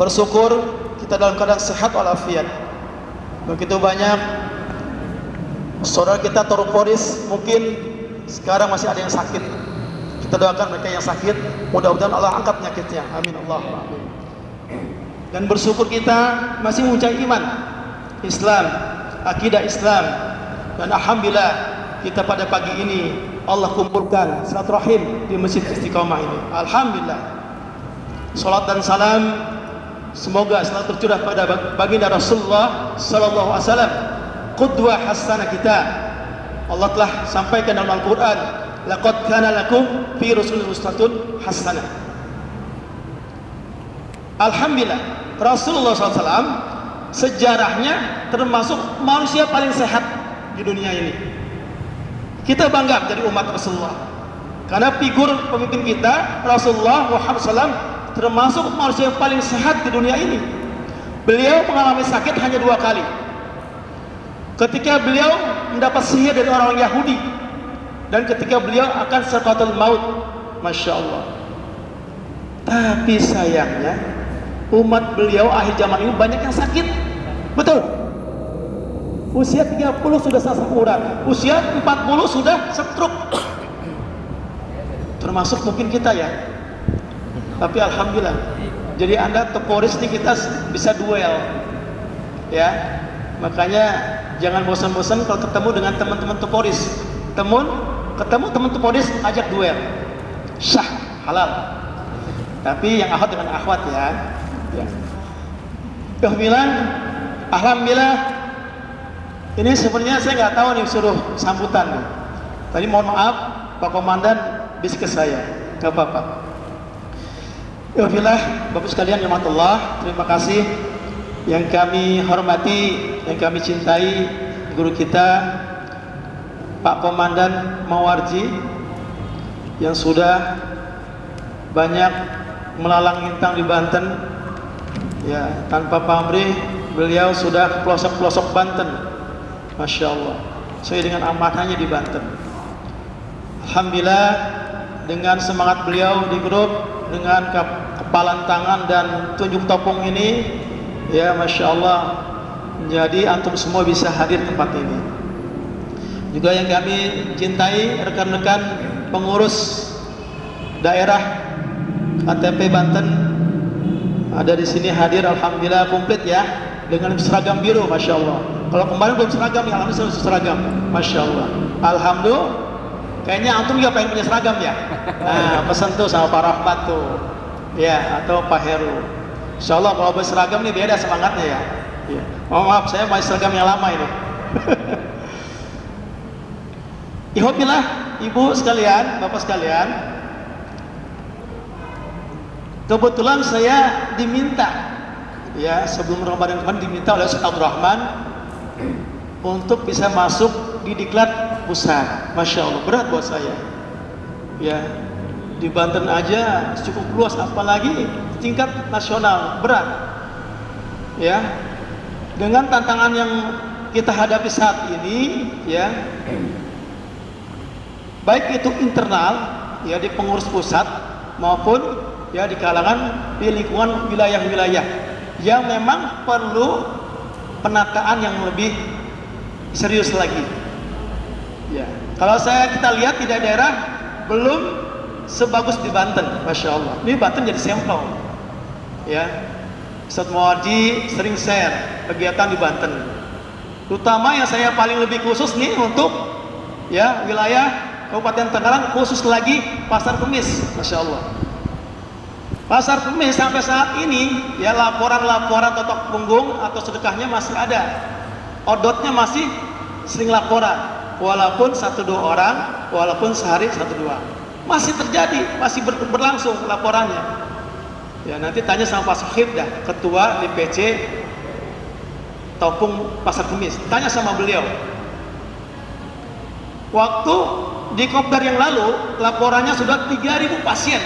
bersyukur kita dalam keadaan sehat walafiat. Begitu banyak saudara kita terpolis, mungkin sekarang masih ada yang sakit. Kita doakan mereka yang sakit, mudah-mudahan Allah angkat penyakitnya. Amin Allahumma amin. Dan bersyukur kita masih mempunyai iman Islam, akidah Islam. Dan alhamdulillah kita pada pagi ini Allah kumpulkan silaturahim di Masjid Istiqomah ini. Alhamdulillah. Salat dan salam semoga selalu tercurah pada baginda Rasulullah sallallahu alaihi wasallam, qudwah hasanah kita. Allah telah sampaikan dalam Al-Qur'an, laqad kana lakum fi rasulillah uswatun hasanah. Alhamdulillah, Rasulullah SAW sejarahnya termasuk manusia paling sehat di dunia ini. Kita bangga menjadi umat Rasulullah karena figur pemimpin kita Rasulullah Muhammad SAW termasuk manusia yang paling sehat di dunia ini. Beliau mengalami sakit hanya 2 kali. Ketika beliau mendapat sihir dari orang Yahudi dan ketika beliau akan sakaratul maut. Masya Allah. Tapi sayangnya umat beliau akhir zaman ini banyak yang sakit. Betul. Usia 30 sudah sesak urat, usia 40 sudah stroke. Termasuk mungkin kita ya. Tapi alhamdulillah. Jadi Anda teporis nih, kita bisa duel. Ya. Makanya jangan bosan-bosan kalau ketemu dengan teman-teman teporis. Ketemu teman teporis, ajak duel. Syah, halal. Tapi yang akhwat dengan akhwat ya. Alhamdulillah. Ini sebenarnya saya nggak tahu nih suruh sambutan nih. Tadi mohon maaf Pak Komandan bisik ke saya, nggak apa-apa. Alhamdulillah, Bapak sekalian yang rahmatullah, terima kasih yang kami hormati, yang kami cintai guru kita Pak Komandan Mawarji yang sudah banyak melalang intang di Banten. Ya, tanpa pamrih beliau sudah ke pelosok-pelosok Banten. Masya Allah, sesuai dengan amanahnya di Banten. Alhamdulillah, dengan semangat beliau di grup, dengan kepalan tangan dan tunjuk topong ini, ya Masya Allah, menjadi antum semua bisa hadir tempat ini. Juga yang kami cintai rekan-rekan pengurus daerah KTP Banten ada di sini hadir, alhamdulillah komplit ya, dengan seragam biru, Masya Allah. Kalau kemarin belum seragam, ya alhamdulillah sudah seragam, Masya Allah. Alhamdulillah, kayaknya antum juga pengen punya seragam ya. Nah, pesan tuh sama Pak Rahmat tuh, ya, atau Pak Heru. Insya Allah kalau berseragam nih beda semangatnya ya. Ya. Maaf, saya masih seragam yang lama ini. Ihwatillah, ibu sekalian, bapak sekalian, kebetulan saya diminta, ya sebelum Ramadan kemarin diminta oleh Ustaz Abdul Rahman untuk bisa masuk di Diklat Pusat. Masya Allah, berat buat saya. Ya, di Banten aja cukup luas, apalagi tingkat nasional, berat. Ya, dengan tantangan yang kita hadapi saat ini, ya, baik itu internal, ya di pengurus pusat maupun ya di kalangan di lingkungan wilayah-wilayah yang memang perlu penataan yang lebih serius lagi. Ya, kalau kita lihat di daerah belum sebagus di Banten, Masya Allah. Ini Banten jadi sampel. Ya, Ustaz Mawarji sering share kegiatan di Banten. Terutama yang saya paling lebih khusus nih untuk ya wilayah Kabupaten Tangerang, khusus lagi Pasar Kemis, Masya Allah. Pasar Kemis sampai saat ini ya laporan-laporan totok punggung atau sedekahnya masih ada, odotnya masih sering laporan, walaupun 1-2 orang, walaupun sehari 1-2 masih terjadi, masih berlangsung laporannya. Ya nanti tanya sama Pak Sohib dah, Ketua DPC Topung Pasar Kemis, tanya sama beliau. Waktu di Kopdar yang lalu laporannya sudah 3.000 pasien.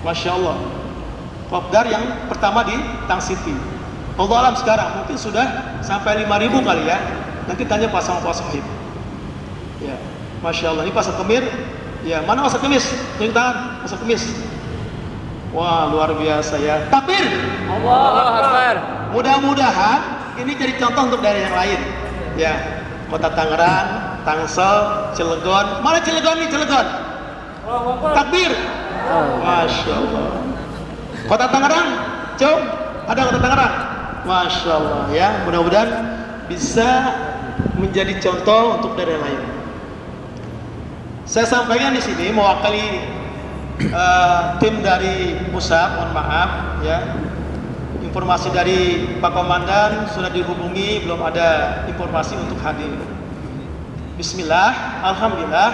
Masya Allah. Kopdar yang pertama di Tang City. Allah alam sekarang mungkin sudah sampai 5.000 kali ya. Nanti tanya sama Pak Sohib. Ya, Masya Allah. Ini Pasar Kemir. Ya, mana Pasar Kemis? Tunjuk tangan. Pasar Kemis. Wah, luar biasa ya. Takbir. Allahu Akbar. Mudah-mudahan ini jadi contoh untuk daerah yang lain. Ya, Kota Tangerang, Tangsel, Cilegon. Mana Cilegon nih, Cilegon? Takbir. Masya Allah. Kota Tangerang, Cung, ada Kota Tangerang? Masya Allah ya. Mudah-mudahan bisa menjadi contoh untuk daerah lain. Saya sampaikan di sini mewakili tim dari pusat. Mohon maaf ya. Informasi dari Pak Komandan sudah dihubungi, belum ada informasi untuk hadir. Bismillah, alhamdulillah.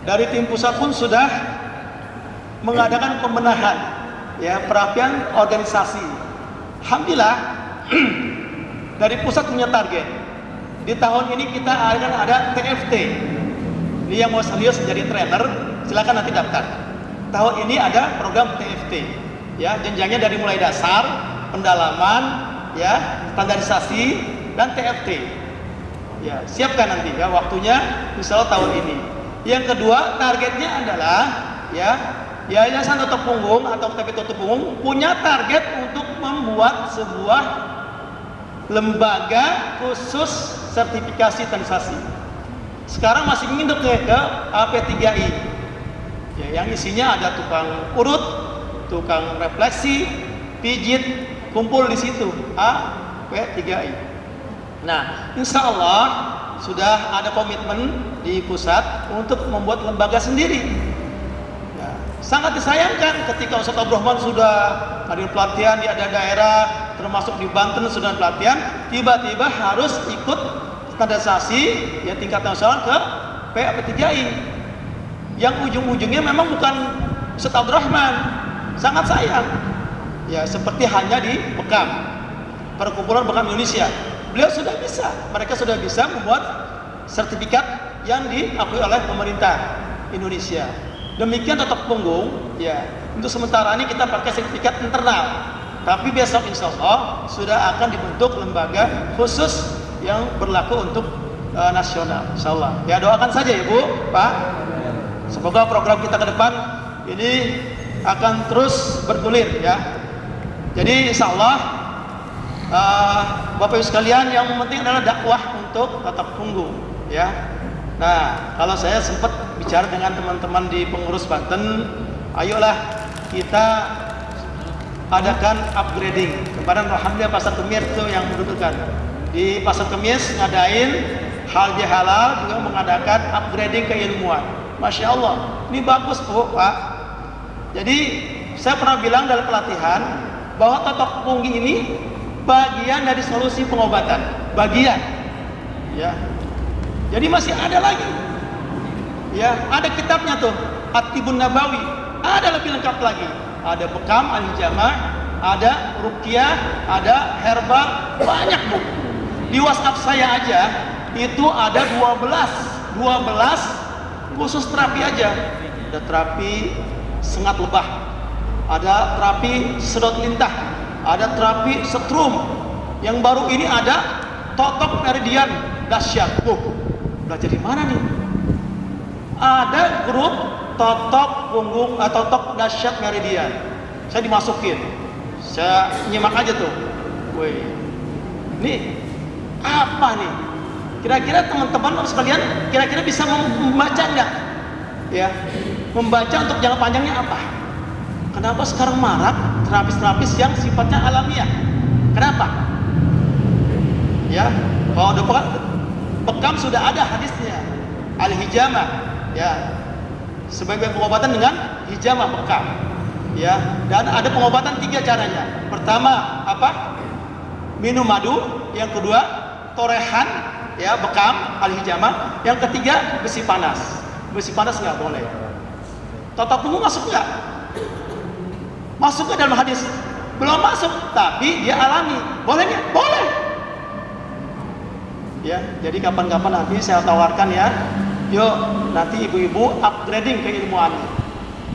Dari tim pusat pun sudah mengadakan pembenahan, ya, perapian organisasi. Alhamdulillah, dari pusat punya target. Di tahun ini kita akan ada TFT. Ini yang mau serius jadi trainer, silakan nanti daftar. Tahun ini ada program TFT. Ya, jenjangnya dari mulai dasar, pendalaman, ya, standarisasi dan TFT. Ya, siapkan nanti ya waktunya, misalnya tahun ini. Yang kedua, targetnya adalah ya, Yayasan Tutup Punggung atau TP Tutup Punggung punya target untuk membuat sebuah lembaga khusus sertifikasi standarisasi. Sekarang masih ingin ke AP3I. Ya, yang isinya ada tukang urut, tukang refleksi, pijit, kumpul di situ AP3I. Nah, insya Allah sudah ada komitmen di pusat untuk membuat lembaga sendiri. Ya, sangat disayangkan ketika Ustaz Abdurrahman sudah hadir pelatihan di ada daerah, termasuk di Banten sudah pelatihan, tiba-tiba harus ikut standarisasi ya tingkat nasional ke AP3I. Yang ujung-ujungnya memang bukan Ustaz Abdurrahman. Sangat sayang ya, seperti hanya di Bekam, Perkumpulan Bekam Indonesia. Beliau sudah bisa, mereka sudah bisa membuat sertifikat yang diakui oleh pemerintah Indonesia. Demikian Tutup Punggung ya, untuk sementara ini kita pakai sertifikat internal, tapi besok insya Allah sudah akan dibentuk lembaga khusus yang berlaku untuk nasional, insya Allah. Ya, doakan saja ya Bu, Pak, semoga program kita ke depan ini akan terus bergulir ya. Jadi insya Allah Bapak Ibu sekalian, yang penting adalah dakwah untuk Tutup Punggung ya. Nah, kalau saya sempat bicara dengan teman-teman di pengurus Banten, ayolah kita adakan upgrading. Kemarin alhamdulillah Pasar Kemis itu yang mendudukan. Di Pasar Kemis ngadain halal halal juga mengadakan upgrading keilmuan. Masya Allah, ini bagus Bu, Pak. Jadi saya pernah bilang dalam pelatihan bahwa Tutup Punggung ini bagian dari solusi pengobatan, bagian, ya. Jadi masih ada lagi, ya. Ada kitabnya tuh, At-Tibun Nabawi, ada lebih lengkap lagi. Ada Bekam, Al-Hijamah, ada Ruqyah, ada Herbal, banyak Bu. Di WhatsApp saya aja itu ada 12 khusus terapi aja. Ada terapi sengat lebah, ada terapi sedot lintah, ada terapi setrum. Yang baru ini ada totok meridian dahsyat. Belajar di mana nih? Ada grup totok punggung atau totok dahsyat meridian. Saya dimasukin, saya nyimak aja tuh. Woi, nih apa nih? Kira-kira teman-teman sekalian kira-kira bisa membaca enggak? Ya, membaca untuk jangka panjangnya apa? Kenapa sekarang marak terapis-terapis yang sifatnya alamiah? Kenapa? Ya, kalau Bekam sudah ada hadisnya, Al-Hijamah, ya, sebagai pengobatan dengan hijamah Bekam, ya, dan ada pengobatan 3 caranya. Pertama apa? Minum madu. Yang kedua torehan, ya, Bekam, Al-Hijamah. Yang ketiga besi panas. Besi panas nggak boleh. Tutup punggung masuk nggak? Masuk ke dalam hadis? Belum masuk, tapi dia alami. Boleh nggak? Boleh. Ya, jadi kapan-kapan nanti saya tawarkan ya. Yuk, nanti ibu-ibu upgrading keilmuannya.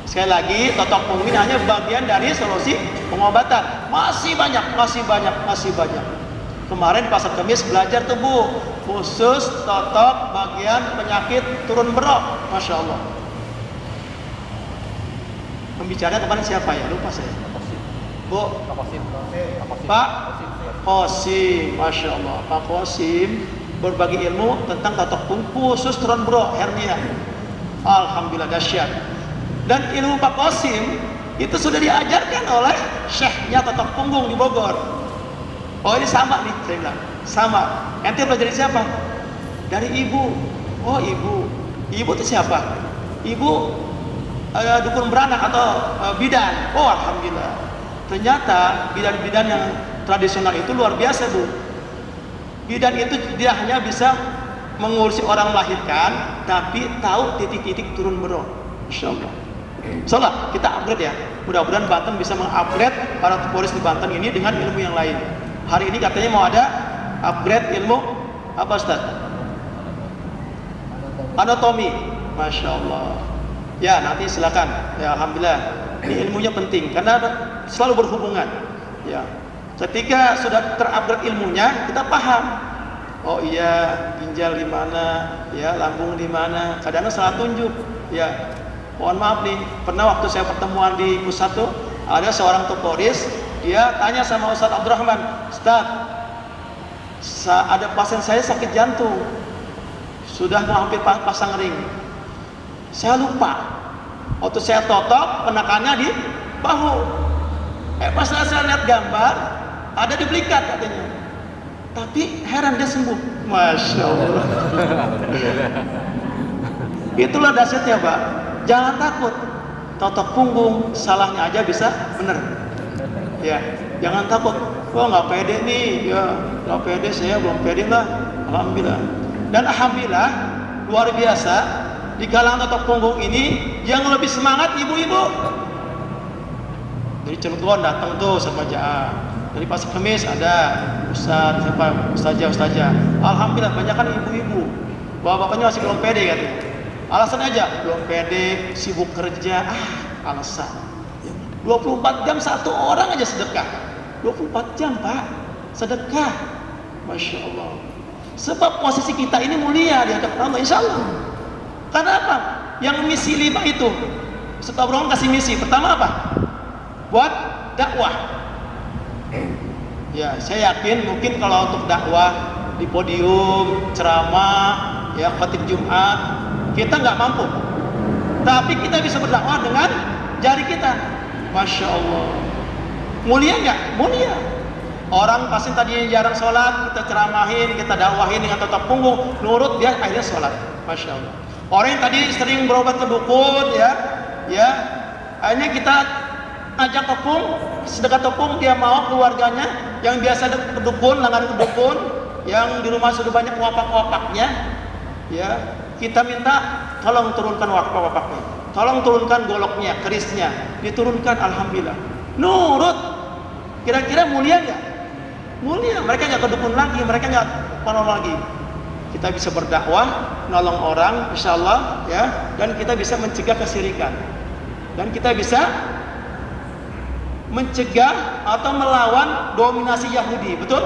Sekali lagi, Tutup Punggung ini hanya bagian dari solusi pengobatan. Masih banyak. Kemarin Pasar Kemis belajar tuh Bu, khusus totok bagian penyakit turun berok, Masya Allah. Pembicaranya kemarin siapa ya? Lupa saya. Bu, Pak Qasim, Masya Allah. Pak Qasim berbagi ilmu tentang tatok punggung khusus turun bro, hernia. Alhamdulillah dahsyat. Dan ilmu Pak Qasim itu sudah diajarkan oleh syekhnya tatok punggung di Bogor. Oh ini sama nih, saya bilang. Sama. Ente belajar dari siapa? Dari ibu. Oh ibu. Ibu itu siapa? Ibu dukun beranak atau bidan. Oh alhamdulillah. Ternyata bidan-bidan yang tradisional itu luar biasa bu. Bidan itu dia hanya bisa mengurusi orang melahirkan, tapi tahu titik-titik turun bro. Insyaallah. Insyaallah kita upgrade ya. Mudah-mudahan Banten bisa mengupgrade para Polres di Banten ini dengan ilmu yang lain. Hari ini katanya mau ada upgrade ilmu apa Ustaz? Anatomi. Masya Allah. Ya nanti silakan. Ya alhamdulillah. Ini ilmunya penting karena selalu berhubungan. Ya. Ketika sudah terupgrade ilmunya, kita paham. Oh iya, ginjal di mana, ya lambung di mana. Kadang-kadang salah tunjuk. Ya. Mohon maaf nih, pernah waktu saya pertemuan di pusat tuh ada seorang toporis, dia tanya sama Ustaz Abdurrahman, Ustaz, ada pasien saya sakit jantung, sudah mau hampir pasang ring. Saya lupa, waktu saya totok penekannya di bahu. Pas saya lihat gambar, ada di belikat katanya. Tapi heran dia sembuh. Masya Allah. Itulah dahsyatnya Pak. Jangan takut. Totok punggung salahnya aja bisa bener. Ya, jangan takut. Wah nggak pede nih. Ya nggak pede, saya belum pede lah. Alhamdulillah. Dan alhamdulillah luar biasa di kalangan totok punggung ini yang lebih semangat ibu-ibu. Dari Cilegon datang tuh sama jamaah. Dari Pasar Kemis ada ustaz, siapa ustazah. Alhamdulillah banyak kan ibu-ibu. Bapak-bapaknya masih belum pede katanya. Alasan aja belum pede, sibuk kerja. Alasan. 24 jam satu orang aja sedekah. 24 jam Pak sedekah. Masya Allah. Sebab posisi kita ini mulia di hadapan Allah insya Allah. Karena apa? Yang misi 5 itu Ustaz Abdurrahman kasih misi. Pertama apa? Buat dakwah. Ya, saya yakin mungkin kalau untuk dakwah di podium, ceramah, ya khotib Jumat, kita nggak mampu. Tapi kita bisa berdakwah dengan jari kita. Masya Allah. Mulia nggak? Mulia. Orang pasti tadinya jarang sholat, kita ceramahin, kita dakwahin dengan totok punggung, nurut dia akhirnya sholat. Masya Allah. Orang yang tadi sering berobat ke dukun, ya, akhirnya kita ajak tepung, sedekah tepung, dia mau keluarganya yang biasa ke dukun, langganan ke dukun, yang di rumah sudah banyak wapak-wapaknya, ya, kita minta tolong turunkan wapak-wapaknya, tolong turunkan goloknya, kerisnya, diturunkan, alhamdulillah, nurut. Kira-kira mulia nggak? Mulia. Mereka nggak ke dukun lagi, mereka nggak panon lagi. Kita bisa berdakwah, nolong orang, insya Allah, ya, dan kita bisa mencegah kesyirikan, dan kita bisa mencegah atau melawan dominasi Yahudi, betul?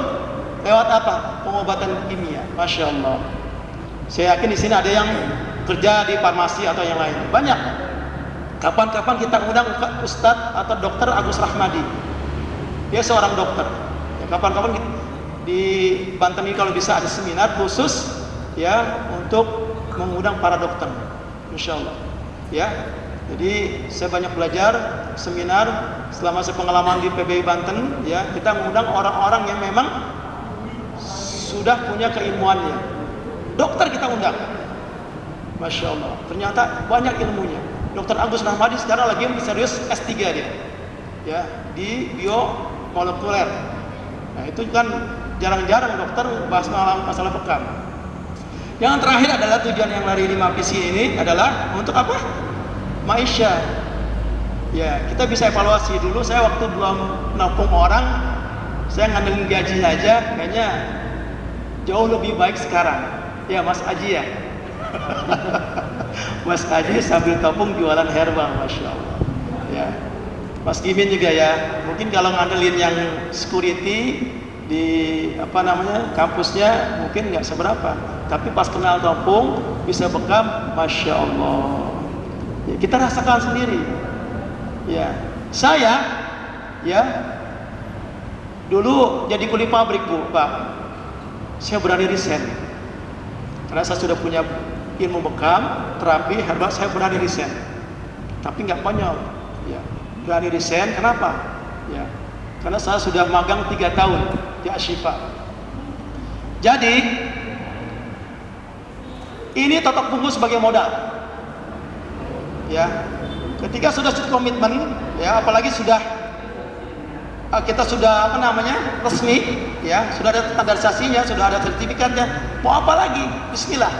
Lewat apa? Pengobatan kimia. Masya Allah. Saya yakin di sini ada yang kerja di farmasi atau yang lain. Banyak. Kapan-kapan kita undang Ustadz atau Dokter Agus Rahmadi. Dia seorang dokter. Ya, kapan-kapan di Banten ini kalau bisa ada seminar khusus ya untuk mengundang para dokter. Insya Allah. Ya. Jadi saya banyak belajar seminar selama saya pengalaman di PBI Banten, ya kita mengundang orang-orang yang memang sudah punya keilmuannya. Dokter kita undang, Masya Allah. Ternyata banyak ilmunya. Dokter Agus Rahmadi sekarang lagi serius S3 dia, ya di biomolekuler. Nah itu kan jarang-jarang dokter bahas masalah bekam. Yang terakhir adalah tujuan yang dari 5 visi ini adalah untuk apa? Maisha. Ya, kita bisa evaluasi dulu. Saya waktu belum nampung orang, saya ngandelin gaji aja, kayaknya jauh lebih baik sekarang. Ya, Mas Aji ya. Mas Aji sambil tampung jualan herbal, Masya Allah. Ya, Mas Gimin juga ya. Mungkin kalau ngandelin yang security di kampusnya mungkin nggak seberapa. Tapi pas kenal tampung bisa bekam, Masya Allah. Ya, kita rasakan sendiri. Ya, saya ya dulu jadi kuli pabrik Bu, Pak. Saya berani resign karena saya sudah punya ilmu bekam, terapi herbal, saya berani resign. Tapi nggak konyol, ya. Berani resign, kenapa? Ya, karena saya sudah magang 3 tahun di Ashifa. Jadi ini totok punggung sebagai modal. Ya, ketika sudah komitmen, ya, apalagi sudah kita sudah resmi, ya, sudah ada standarisasinya, sudah ada sertifikatnya, mau apa lagi? Bismillah,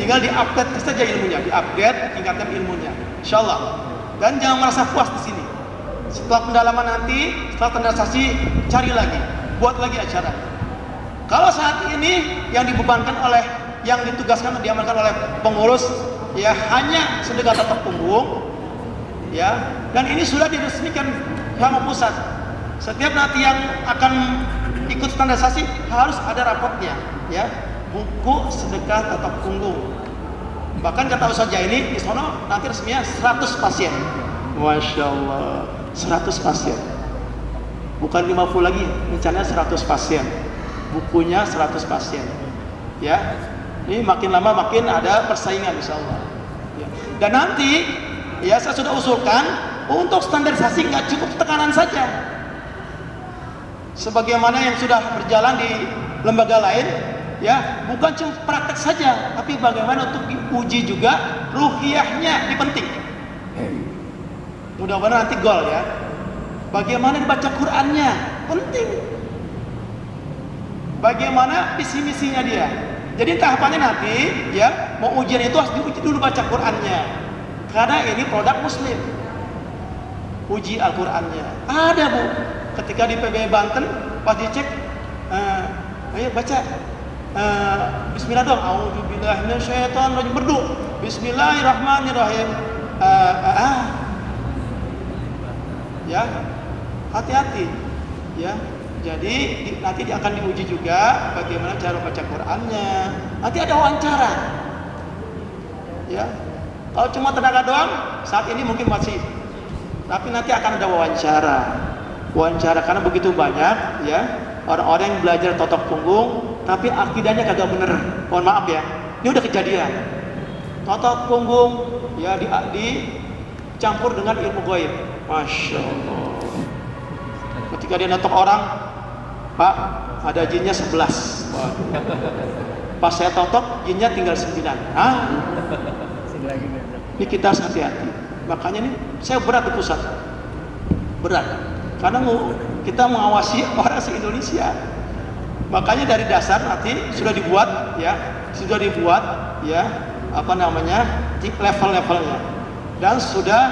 tinggal di-upgrade saja ilmunya, di-upgrade tingkatkan ilmunya, insyaallah. Dan jangan merasa puas di sini. Setelah pendalaman nanti, setelah standarisasi, cari lagi, buat lagi acara. Kalau saat ini yang dibebankan oleh, yang ditugaskan, diamalkan oleh pengurus, ya hanya sedekah totok punggung, ya, dan ini sudah diresmikan sama pusat. Setiap nanti yang akan ikut standarisasi harus ada rapotnya, ya, buku sedekah totok punggung. Bahkan kata Ustaz ini di sono nanti resminya 100 pasien. Masya Allah, 100 pasien. Bukan 50 lagi, rencananya 100 pasien. Bukunya 100 pasien. Ya, ini makin lama makin ada persaingan insya Allah. Ya. Dan nanti, ya saya sudah usulkan untuk standarisasi nggak cukup tekanan saja. Sebagaimana yang sudah berjalan di lembaga lain, ya, bukan cuma praktek saja, tapi bagaimana untuk diuji juga ruhiyahnya, ini penting. Mudah-mudahan nanti gol ya. Bagaimana dibaca Qur'annya, penting. Bagaimana visi misinya dia. Jadi tahapannya nanti, ya, mau ujian itu harus diuji dulu baca Qur'annya. Karena ini produk Muslim. Uji Al-Qur'annya. Ada Bu. Ketika di PBI Banten, pas dicek, ayo baca. Bismillah dong. A'udzubillahi minasyaitonirrajim. Berdu. Bismillahirrahmanirrahim. Ya, hati-hati. Ya. Jadi nanti akan diuji juga bagaimana cara baca Qur'annya. Nanti ada wawancara. Ya. Kalau cuma tenaga doang, saat ini mungkin masih. Tapi nanti akan ada wawancara. Wawancara karena begitu banyak, ya, orang-orang yang belajar totok punggung tapi akidahnya kagak bener. Mohon maaf ya. Ini udah kejadian. Totok punggung ya dicampur dengan ilmu gaib. Masya Allah. Ketika dia notok orang, Pak, ada jinnya 11. Pas saya totok, jinnya tinggal 9. Ini kita harus hati-hati. Makanya nih, saya berat di pusat. Berat. Karena kita mengawasi orang se-Indonesia. Makanya dari dasar nanti sudah dibuat, ya, level-levelnya. Dan sudah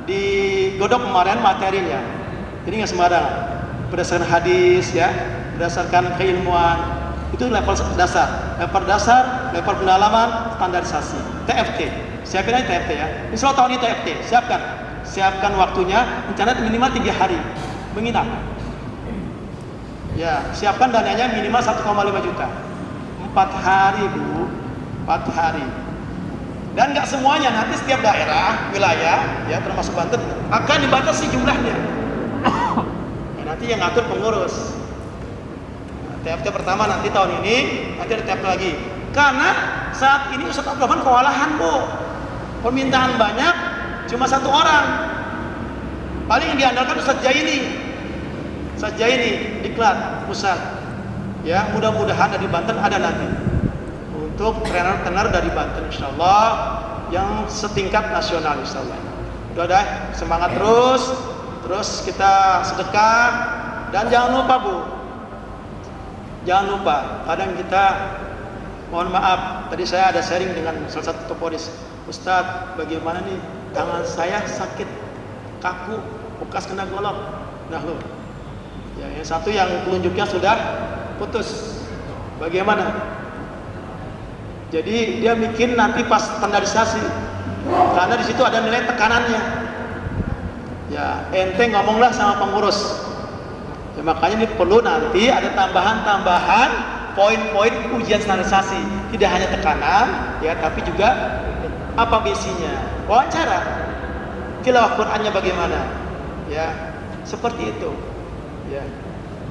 digodok kemarin materinya. Jadi nggak sembarangan. Berdasarkan hadis, ya, berdasarkan keilmuan, itu level dasar, level pendalaman, standarisasi, TFT. Siapin aja TFT ya. Insya Allah tahun ini TFT, siapkan waktunya, rencana minimal 3 hari menginap. Ya, siapkan dananya minimal 1,5 juta. 4 hari Bu, 4 hari. Dan nggak semuanya, nanti setiap daerah, wilayah, ya termasuk Banten akan dibatasi jumlahnya. Nanti yang ngatur pengurus. TFT pertama nanti tahun ini, nanti ada TFT lagi. Karena saat ini Ustaz Abdul Rahman kewalahan Bu. Permintaan banyak, cuma 1 orang. Paling yang diandalkan Ustaz Jaini, diklat pusat. Ya, mudah-mudahan dari Banten ada nanti. Untuk trainer dari Banten insyaallah yang setingkat nasional insyaallah. Udah dah, semangat terus kita sedekah. Dan jangan lupa Bu, kadang kita, mohon maaf, tadi saya ada sharing dengan salah satu toporis, Ustadz, bagaimana nih tangan saya sakit, kaku, bekas kena golok. Nah loh, ya, yang satu yang telunjuknya sudah putus, bagaimana? Jadi dia bikin nanti pas standarisasi, karena di situ ada nilai tekanannya. Ya, ente ngomonglah sama pengurus. Ya, makanya ini perlu nanti ada tambahan poin-poin ujian standarisasi. Tidak hanya tekanan, ya, tapi juga apa basinya, wawancara. tilawah Qur'annya bagaimana. Ya, seperti itu. Ya.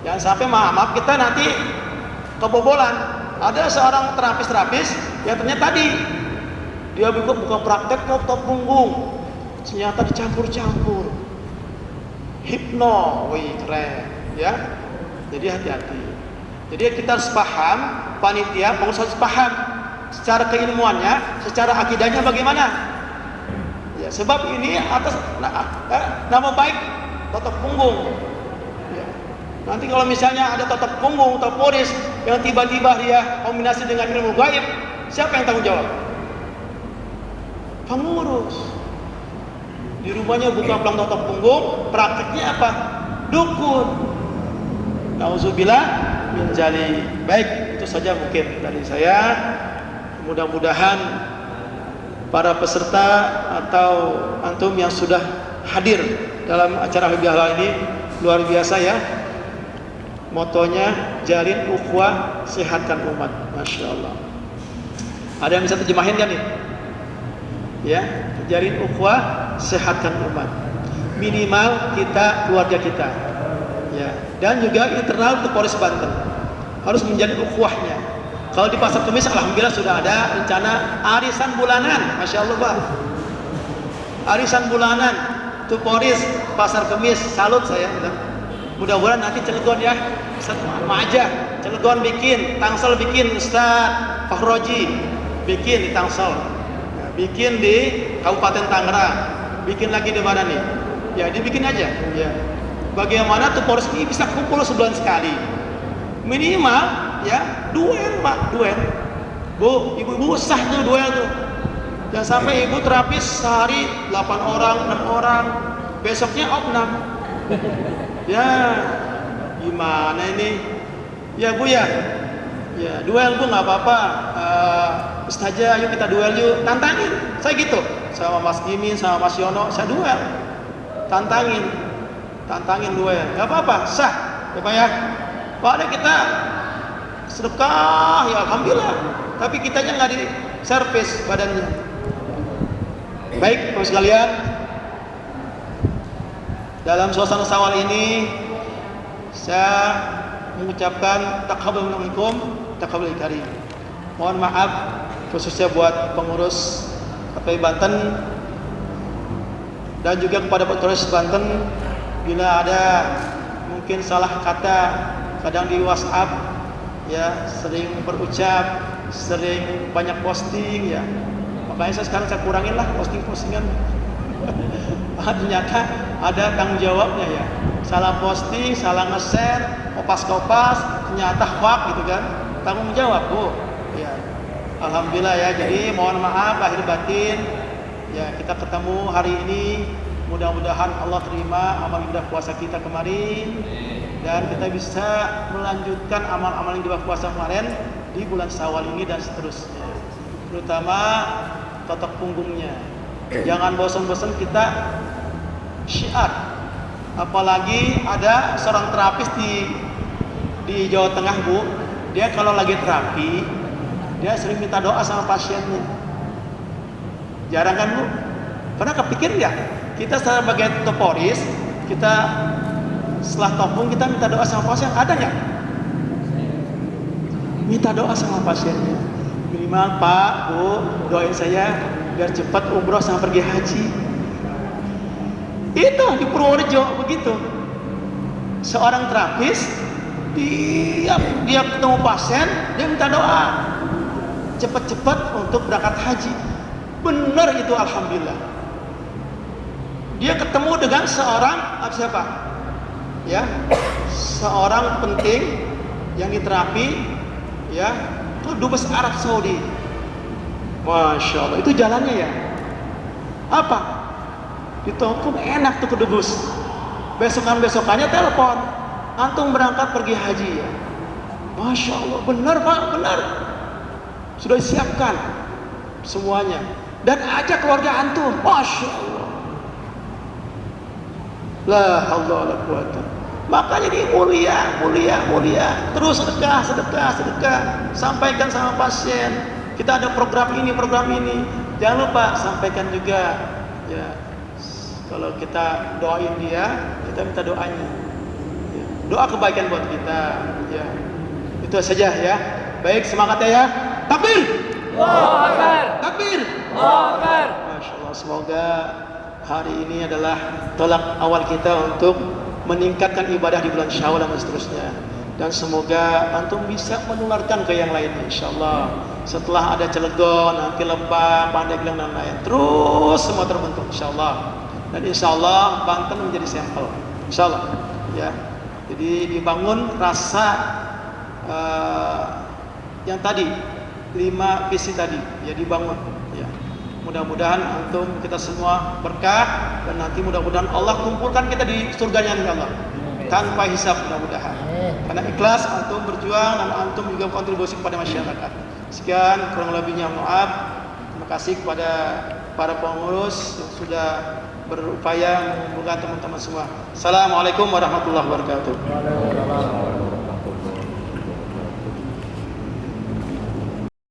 Jangan sampai maaf kita nanti kebobolan. Ada seorang terapis yang ternyata tadi dia buka praktek top punggung, ternyata dicampur-campur hipno, wih keren, ya. Jadi hati-hati. Jadi kita harus paham, panitia pengurus harus paham secara keilmuannya, secara akidahnya bagaimana. Ya, sebab ini atas nama baik totok punggung. Ya. Nanti kalau misalnya ada totok punggung atau polis yang tiba-tiba dia kombinasi dengan ilmu gaib, siapa yang tanggung jawab? Pengurus. Di rumahnya buka pelang totok punggung, praktiknya apa? Dukun. Nauzubillah min dzalik. Baik, itu saja mungkin dari saya. Mudah-mudahan para peserta atau antum yang sudah hadir dalam acara Habibie Halal ini luar biasa ya. Motonya jalin ukhuwah, sehatkan umat. Masya Allah. Ada yang bisa terjemahin kan nih? Ya, jalin ukhuwah, sehatkan umat. Minimal kita, keluarga kita. Ya, dan juga internal untuk Polres Banten harus menjadi ukhuwahnya. Kalau di Pasar Kemis, alhamdulillah sudah ada rencana arisan bulanan, masya Allah Pak. Arisan bulanan, tuh Polres Pasar Kemis, salut saya. Mudah-mudahan nanti Cilegon ya, sama aja. Cilegon bikin, Tangsel bikin, Ustaz Fahroji bikin di Tangsel, bikin di Kabupaten Tangerang, bikin lagi di mana nih? Ya dibikin aja. Ya. Bagaimana tuh Polres ini bisa kumpul sebulan sekali? Minimal ya duel Pak, duel. Bu, ibu-ibu sah tuh duel tuh. Jangan sampai ibu terapis sehari 8 orang, 6 orang, besoknya opnam. Ya, gimana ini? Ya Bu ya. Ya, duel Bu nggak apa-apa. Ustazah, yuk kita duel yuk. Tantangin. Saya gitu. Sama Mas Gimin, sama Mas Yono, saya duel. Tantangin duel. Nggak apa-apa, sah. Ya Pak ya. Padahal kita sedekah, ya alhamdulillah. Tapi kitanya nggak di servis badannya. Baik, Bapak sekalian. Dalam suasana Syawal ini saya mengucapkan taqabbal minkum taqabbal karim. Mohon maaf khususnya buat pengurus KPI Banten dan juga kepada Polres Banten bila ada mungkin salah kata kadang di WhatsApp ya, sering berucap, sering banyak posting ya. Makanya saya kurangin lah postingan. Ternyata ada tanggung jawabnya ya. Salah posting, salah nge-share, kopas-kopas, ternyata hoax gitu kan. Tanggung jawab Bu. Ya. Alhamdulillah ya. Jadi mohon maaf lahir batin. Ya, kita ketemu hari ini. Mudah-mudahan Allah terima amal ibadah puasa kita kemarin dan kita bisa melanjutkan amal-amal yang di puasa kemarin di bulan Syawal ini dan seterusnya. Terutama totok punggungnya. Jangan bosan-bosan kita syiar. Apalagi ada seorang terapis di Jawa Tengah Bu, dia kalau lagi terapi dia sering minta doa sama pasiennya. Jarang kan Bu? Pernah kepikir ya? Kita sebagai toporis, kita setelah topung kita minta doa sama pasien, ada nggak? Minta doa sama pasiennya. Minimal Pak, Bu, doain saya biar cepat umroh sama pergi haji. Itu di Purworejo begitu. Seorang terapis dia ketemu pasien, dia minta doa cepat-cepat untuk berangkat haji. Benar itu alhamdulillah. Dia ketemu dengan seorang siapa? Ya, seorang penting yang diterapi ya, Dubes Arab Saudi. Masya Allah, itu jalannya ya. Apa? Ditelepon enak tuh ke Dubes. Besokannya telepon, antum berangkat pergi haji ya. Masya Allah, benar Pak, benar. Sudah disiapkan semuanya. Dan ajak keluarga antum. Masya Allah. La haula wala quwata. Makanya ini mulia. Terus sedekah. Sampaikan sama pasien. Kita ada program ini. Jangan lupa sampaikan juga ya Kalau kita doain dia, kita minta doanya. Ya. Doa kebaikan buat kita. Ya. Itu saja ya. Baik, semangat ya. Takbir. Allahu Akbar. Takbir. Allahu Akbar. Masya Allah, semoga hari ini adalah tolak awal kita untuk meningkatkan ibadah di bulan Syawal dan seterusnya. Dan semoga antum bisa menularkan ke yang lain, insyaallah. Setelah ada Cilegon, nanti Lebak, Pandeglang dan lain, terus semua terbentuk, insyaallah. Dan insyaallah Banten menjadi sampel, insyaallah. Ya, jadi dibangun rasa yang tadi 5 visi tadi, ya dibangun. Ya, mudah-mudahan antum kita semua berkah dan nanti mudah-mudahan Allah kumpulkan kita di surganya insyaallah. Tanpa hisab mudah-mudahan. Karena ikhlas antum berjuang dan antum juga kontribusi kepada masyarakat. Sekian kurang lebihnya maaf. Terima kasih kepada para pengurus yang sudah berupaya mengumpulkan teman-teman semua. Assalamualaikum warahmatullahi wabarakatuh.